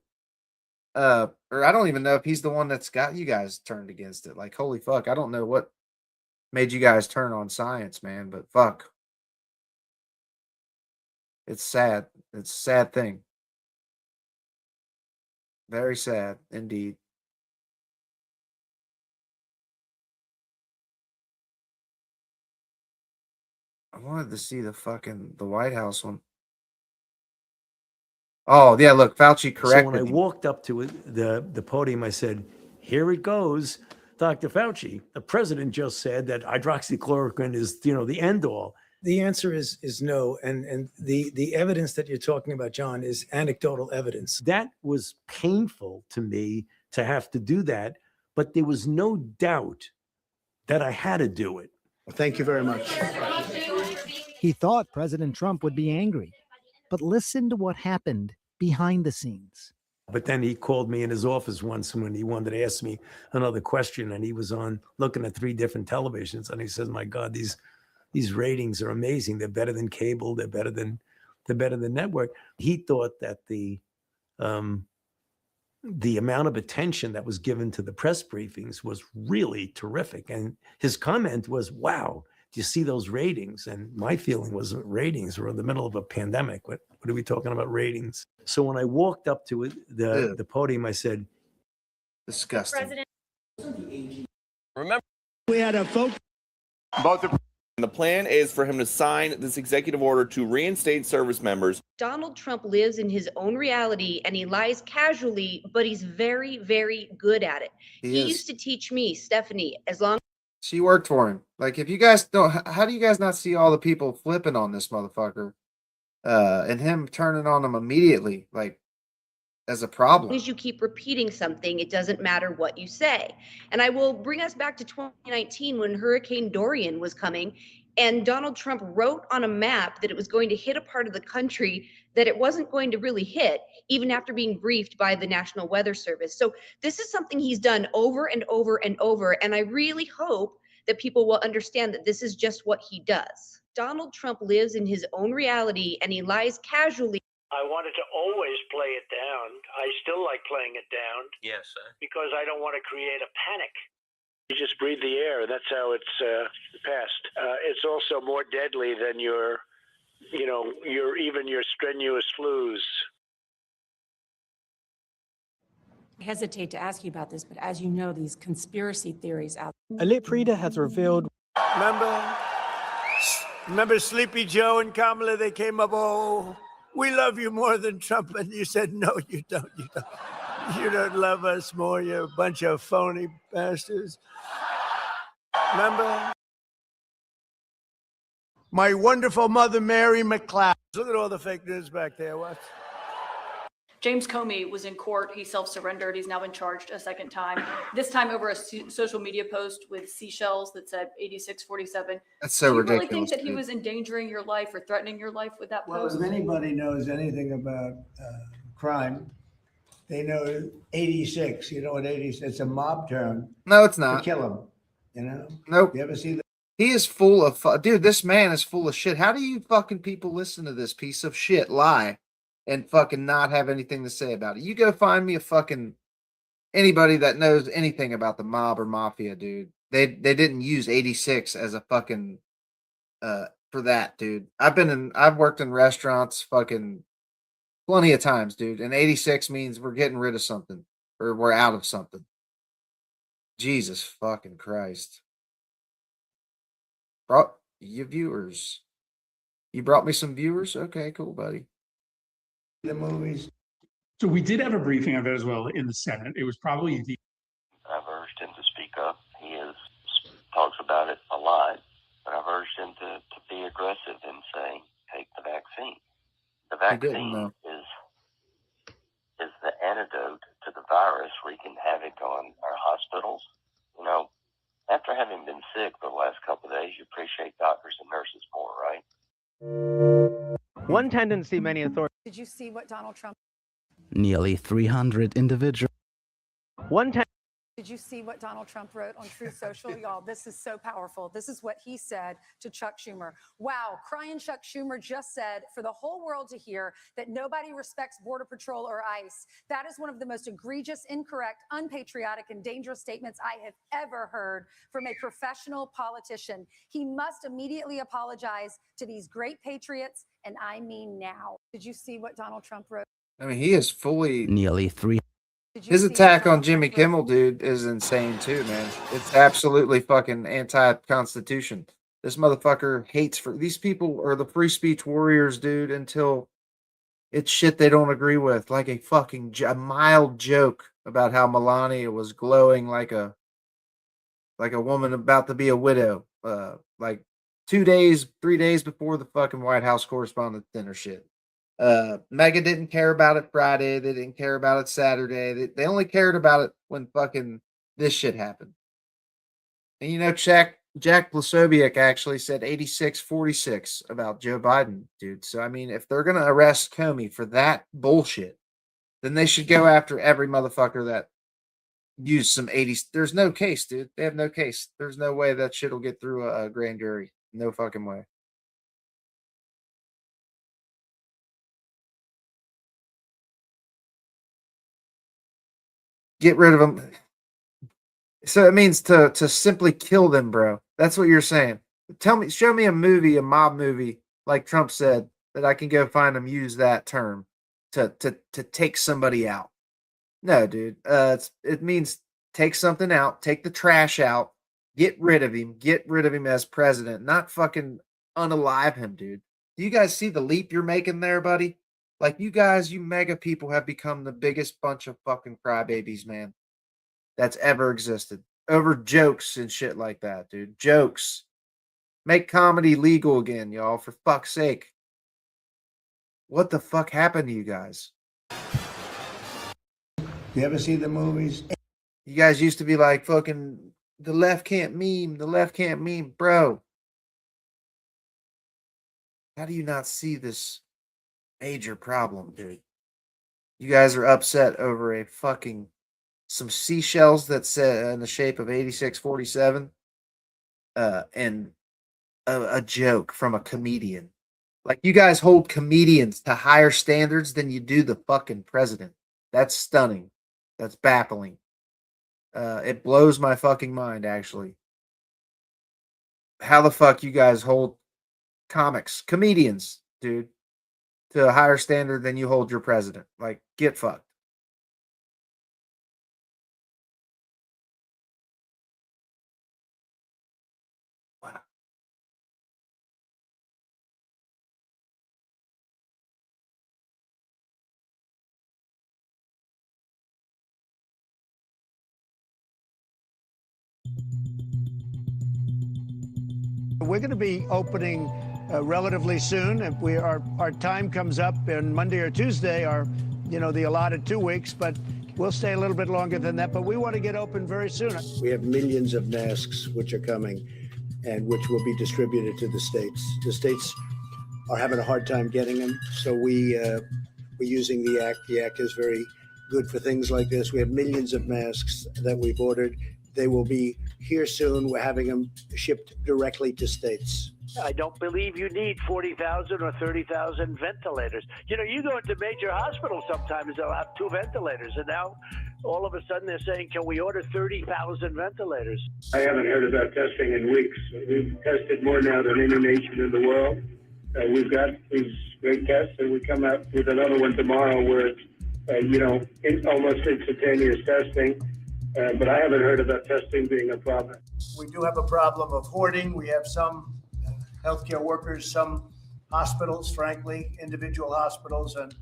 Or I don't even know if he's the one that's got you guys turned against it. Like, holy fuck, I don't know what made you guys turn on science, man, but fuck. It's sad. It's a sad thing. Very sad indeed. I wanted to see the White House one. Oh, yeah, look, Fauci corrected. So when I walked up to the podium, I said, here it goes. Dr. Fauci, the president just said that hydroxychloroquine is, the end all. The answer is no. And the evidence that you're talking about, John, is anecdotal evidence. That was painful to me to have to do that, but there was no doubt that I had to do it. Well, thank you very much. He thought President Trump would be angry, but listen to what happened behind the scenes. But then he called me in his office once when he wanted to ask me another question, and he was on looking at 3 different televisions, and he says, my God, these ratings are amazing. They're better than cable. They're better than network. He thought that the amount of attention that was given to the press briefings was really terrific. And his comment was, wow, do you see those ratings? And my feeling was ratings were in the middle of a pandemic. What are we talking about ratings? So when I walked up to the podium, I said, disgusting. President. Remember, we had a focus. Both the plan is for him to sign this executive order to reinstate service members. Donald Trump lives in his own reality and he lies casually, but he's very, very good at it. He used to teach me, Stephanie, as long she worked for him. Like, if you guys don't, how do you guys not see all the people flipping on this motherfucker? And him turning on them immediately, like as a problem. As you keep repeating something, it doesn't matter what you say. And I will bring us back to 2019 when Hurricane Dorian was coming, and Donald Trump wrote on a map that it was going to hit a part of the country that it wasn't going to really hit, even after being briefed by the National Weather Service. So this is something he's done over and over and over, and I really hope that people will understand that this is just what he does. Donald Trump lives in his own reality, and he lies casually. I wanted to always play it down. I still like playing it down. Yes, sir. Because I don't want to create a panic. You just breathe the air. That's how it's passed. It's also more deadly than your strenuous flus. I hesitate to ask you about this, but as you know, these conspiracy theories out A lip reader has revealed. Remember Sleepy Joe and Kamala? They came up, oh, we love you more than Trump. And you said, no, you don't. You don't. You don't love us more. You're a bunch of phony bastards. Remember? My wonderful mother, Mary McLeod. Look at all the fake news back there. What? James Comey was in court. He self-surrendered. He's now been charged a second time, this time over a social media post with seashells that said 8647. That's so Do you ridiculous. really think that he dude. was endangering your life or threatening your life with that Well, post? if anybody knows anything about crime, they know 86. You know what 86? It's a mob term. No, it's To not. kill him. You know? Nope. You ever see that? He is full of dude. This man is full of shit. How do you fucking people listen to this piece of shit lie and fucking not have anything to say about it? You go find me a fucking anybody that knows anything about the mob or mafia, dude. They didn't use 86 as a fucking for that, dude. I've worked in restaurants fucking plenty of times, dude. And 86 means we're getting rid of something or we're out of something. Jesus fucking Christ. Brought you viewers. You brought me some viewers? Okay, cool, buddy. The movies. So we did have a briefing of it as well in the Senate. It was probably the. I've urged him to speak up. He talks about it a lot, but I've urged him to be aggressive in saying, take the vaccine. The vaccine is the antidote to the virus, wreaking havoc on our hospitals. You know, after having been sick the last couple of days, you appreciate doctors and nurses more, right? One tendency many authorities. Did you see what Donald Trump? Nearly 300 individuals. Did you see what Donald Trump wrote on Truth Social? Y'all, this is so powerful. This is what he said to Chuck Schumer. Wow, crying Chuck Schumer just said for the whole world to hear that nobody respects Border Patrol or ICE. That is one of the most egregious, incorrect, unpatriotic, and dangerous statements I have ever heard from a professional politician. He must immediately apologize to these great patriots, and I mean now. Did you see what Donald Trump wrote? I mean, he is fully Nearly 3. His attack on Jimmy Kimmel, dude, is insane too, man. It's absolutely fucking anti-constitution. This motherfucker hates these people are the free speech warriors, dude, until it's shit they don't agree with. Like a mild joke about how Melania was glowing like a woman about to be a widow. Like 3 days before the fucking White House Correspondents' Dinner shit. Mega didn't care about it Friday. They didn't care about it Saturday. They only cared about it when fucking this shit happened. And you know, Jack Plasobiec actually said 86-46 about Joe Biden, dude. So I mean, if they're gonna arrest Comey for that bullshit, then they should go after every motherfucker that used some 80s. There's no case, dude. They have no case. There's no way that shit will get through a grand jury. No fucking way. Get rid of them. So it means to simply kill them, bro. That's what you're saying. Show me a mob movie, like Trump said, that I can go find them use that term to take somebody out. No, dude. It means take something out, take the trash out, get rid of him as president, not fucking unalive him, dude. Do you guys see the leap you're making there, buddy? Like you mega people have become the biggest bunch of fucking crybabies, man, that's ever existed over jokes and shit like that, dude. Jokes. Make comedy legal again, y'all, for fuck's sake. What the fuck happened to you guys? You ever see the movies? You guys used to be like, fucking, the left can't meme, the left can't meme. Bro, how do you not see this major problem, dude? You guys are upset over a fucking some seashells that set in the shape of 8647 and a joke from a comedian. Like, you guys hold comedians to higher standards than you do the fucking president. That's stunning. That's baffling. It blows my fucking mind, actually. How the fuck you guys hold comedians, dude, to a higher standard than you hold your president? Like, get fucked. Wow. We're going to be opening relatively soon. If our time comes up on Monday or Tuesday, the allotted 2 weeks, but we'll stay a little bit longer than that. But we want to get open very soon. We have millions of masks which are coming and which will be distributed to the states. The states are having a hard time getting them, so we're using the act. The act is very good for things like this. We have millions of masks that we've ordered. They will be here soon. We're having them shipped directly to states. I don't believe you need 40,000 or 30,000 ventilators. You go into major hospitals sometimes, they'll have 2 ventilators, and now all of a sudden they're saying, can we order 30,000 ventilators? I haven't heard about testing in weeks. We've tested more now than any nation in the world. We've got these great tests, and we come out with another one tomorrow where it's almost instantaneous testing. But I haven't heard about testing being a problem. We do have a problem of hoarding. We have some healthcare workers, some hospitals, frankly, individual hospitals and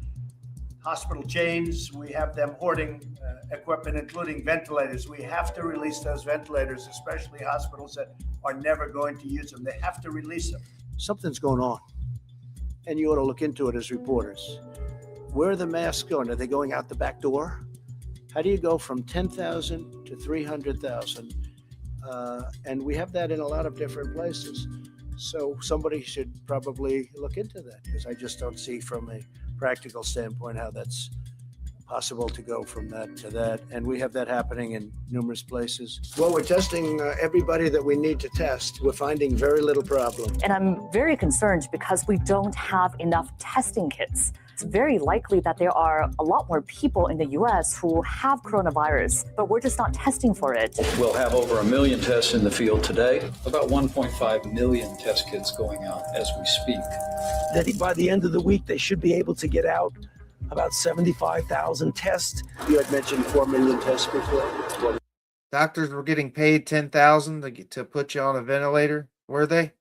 hospital chains. We have them hoarding equipment, including ventilators. We have to release those ventilators, especially hospitals that are never going to use them. They have to release them. Something's going on, and you ought to look into it as reporters. Where are the masks going? Are they going out the back door? How do you go from 10,000 to 300,000? And we have that in a lot of different places. So somebody should probably look into that, because I just don't see from a practical standpoint how that's possible to go from that to that. And we have that happening in numerous places. Well, we're testing everybody that we need to test. We're finding very little problem. And I'm very concerned because we don't have enough testing kits. It's very likely that there are a lot more people in the US who have coronavirus, but we're just not testing for it. We'll have over 1 million tests in the field today, about 1.5 million test kits going out as we speak. That by the end of the week, they should be able to get out about 75,000 tests. You had mentioned 4 million tests before. Doctors were getting paid $10,000 to put you on a ventilator. Were they?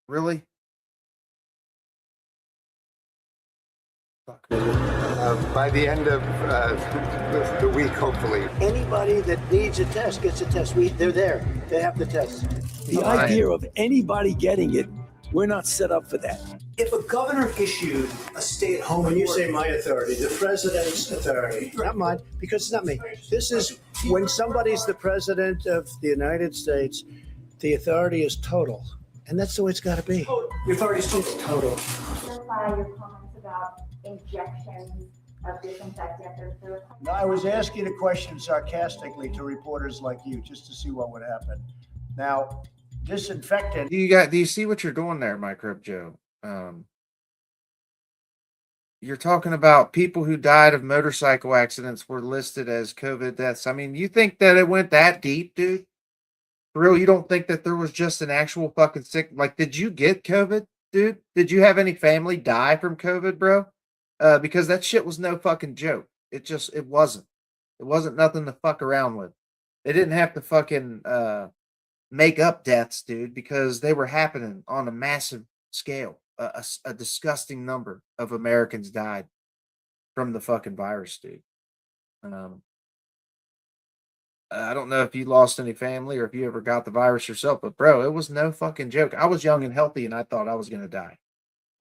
Really? By the end of the week, hopefully. Anybody that needs a test gets a test. They're there. They have the test. The idea of anybody getting it, we're not set up for that. If a governor issued a stay-at-home, when you say my authority, the president's authority, not mine, because it's not me. This is when somebody's the president of the United States, the authority is total. And that's the way it's got to be. The authority is total. Clarify your comments about injections of disinfectant. No, I was asking a question sarcastically to reporters like you, just to see what would happen. Now, disinfectant. Do you see what you're doing there, Microbe Joe? You're talking about people who died of motorcycle accidents were listed as COVID deaths. I mean, you think that it went that deep, dude? For real, you don't think that there was just an actual fucking sick? Like, did you get COVID, dude? Did you have any family die from COVID, bro? Because that shit was no fucking joke. It wasn't. It wasn't nothing to fuck around with. They didn't have to fucking make up deaths, dude, because they were happening on a massive scale. A disgusting number of Americans died from the fucking virus, dude. I don't know if you lost any family or if you ever got the virus yourself, but bro, it was no fucking joke. I was young and healthy and I thought I was going to die.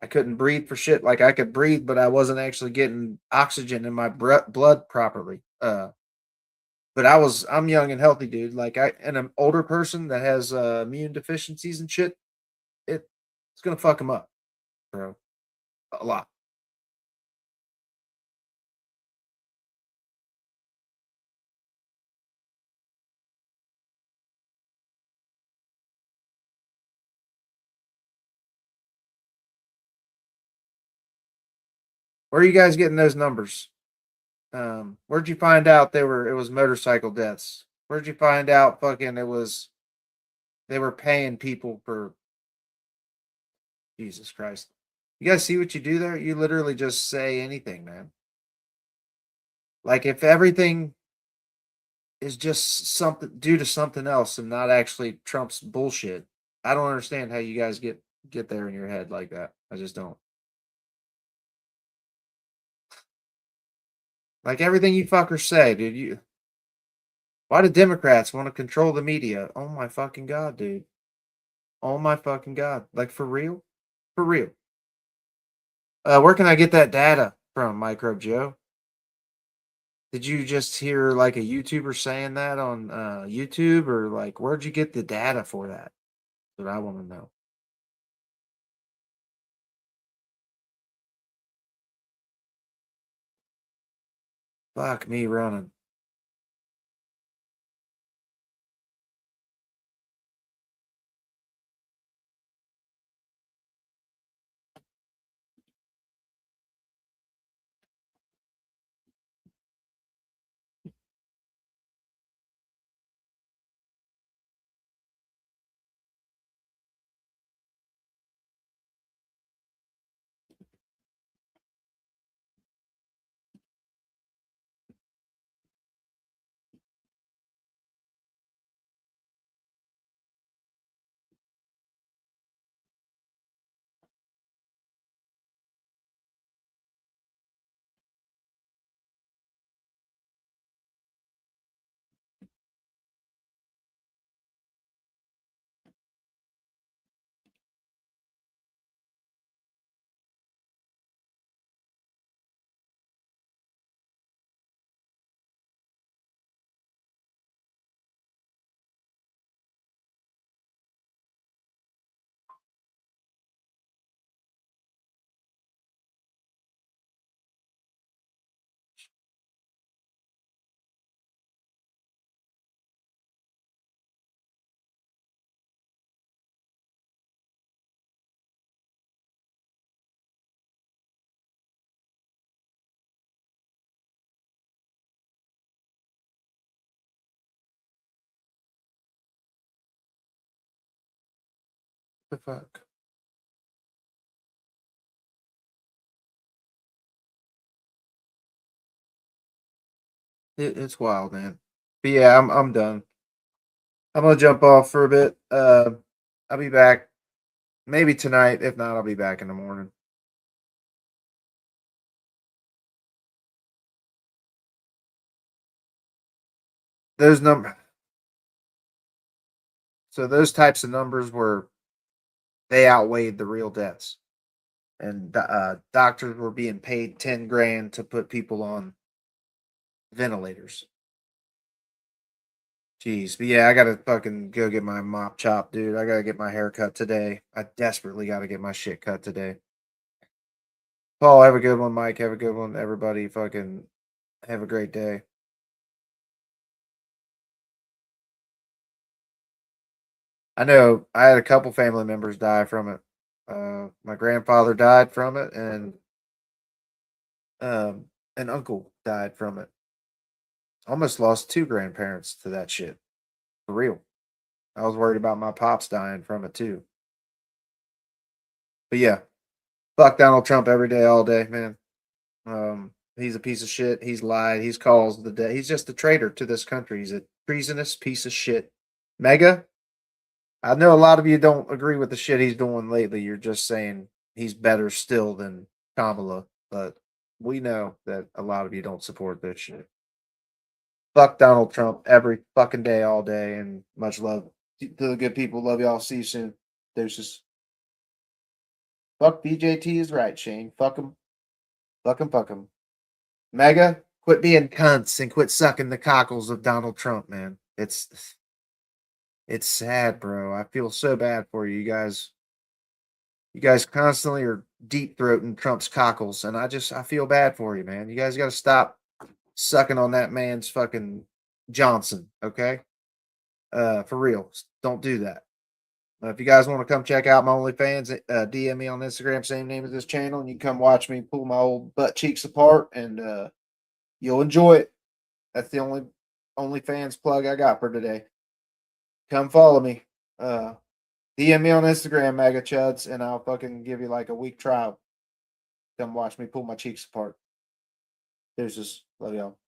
I couldn't breathe for shit. Like I could breathe, but I wasn't actually getting oxygen in my blood properly. But I'm young and healthy, dude. Like and an older person that has immune deficiencies and shit, it's gonna fuck him up, bro. A lot. Where are you guys getting those numbers? Where'd you find out it was motorcycle deaths? Where'd you find out fucking they were paying people for Jesus Christ? You guys see what you do there? You literally just say anything, man. Like if everything is just something due to something else and not actually Trump's bullshit, I don't understand how you guys get there in your head like that. I just don't. Like everything you fuckers say, dude. Why do Democrats want to control the media? Oh my fucking god, dude. Oh my fucking god. Like for real? For real. Where can I get that data from, Microbe Joe? Did you just hear like a YouTuber saying that on YouTube, or like where'd you get the data for that? That's what I want to know. Fuck me running. The fuck? It's wild, man. But yeah, I'm done. I'm gonna jump off for a bit. I'll be back maybe tonight. If not, I'll be back in the morning. Those number so those types of numbers were they outweighed the real deaths. And doctors were being paid 10 grand to put people on ventilators. Jeez, but yeah, I gotta fucking go get my mop chop, dude. I gotta get my hair cut today. I desperately gotta get my shit cut today. Paul, have a good one. Mike, have a good one. Everybody, fucking have a great day. I know I had a couple family members die from it. My grandfather died from it, and an uncle died from it. Almost lost two grandparents to that shit. For real. I was worried about my pops dying from it too. But yeah, fuck Donald Trump every day, all day, man. He's a piece of shit. He's lied. He's caused the day. He's just a traitor to this country. He's a treasonous piece of shit. Mega, I know a lot of you don't agree with the shit he's doing lately. You're just saying he's better still than Kamala, but we know that a lot of you don't support this shit. Fuck Donald Trump every fucking day, all day, and much love to the good people. Love y'all. See you soon. Deuces. Fuck BJT is right, Shane. Fuck him. Fuck him. Fuck him. Mega, quit being cunts and quit sucking the cockles of Donald Trump, man. It's sad, bro. I feel so bad for you. You guys constantly are deep throating Trump's cockles, and I feel bad for you, man. You guys got to stop sucking on that man's fucking Johnson, okay? For real, don't do that. If you guys want to come check out my OnlyFans, DM me on Instagram, same name as this channel, and you can come watch me pull my old butt cheeks apart, and you'll enjoy it. That's the only OnlyFans plug I got for today. Come follow me. DM me on Instagram, Mega Chuds, and I'll fucking give you like a week trial. Come watch me pull my cheeks apart. Deuces. Love y'all.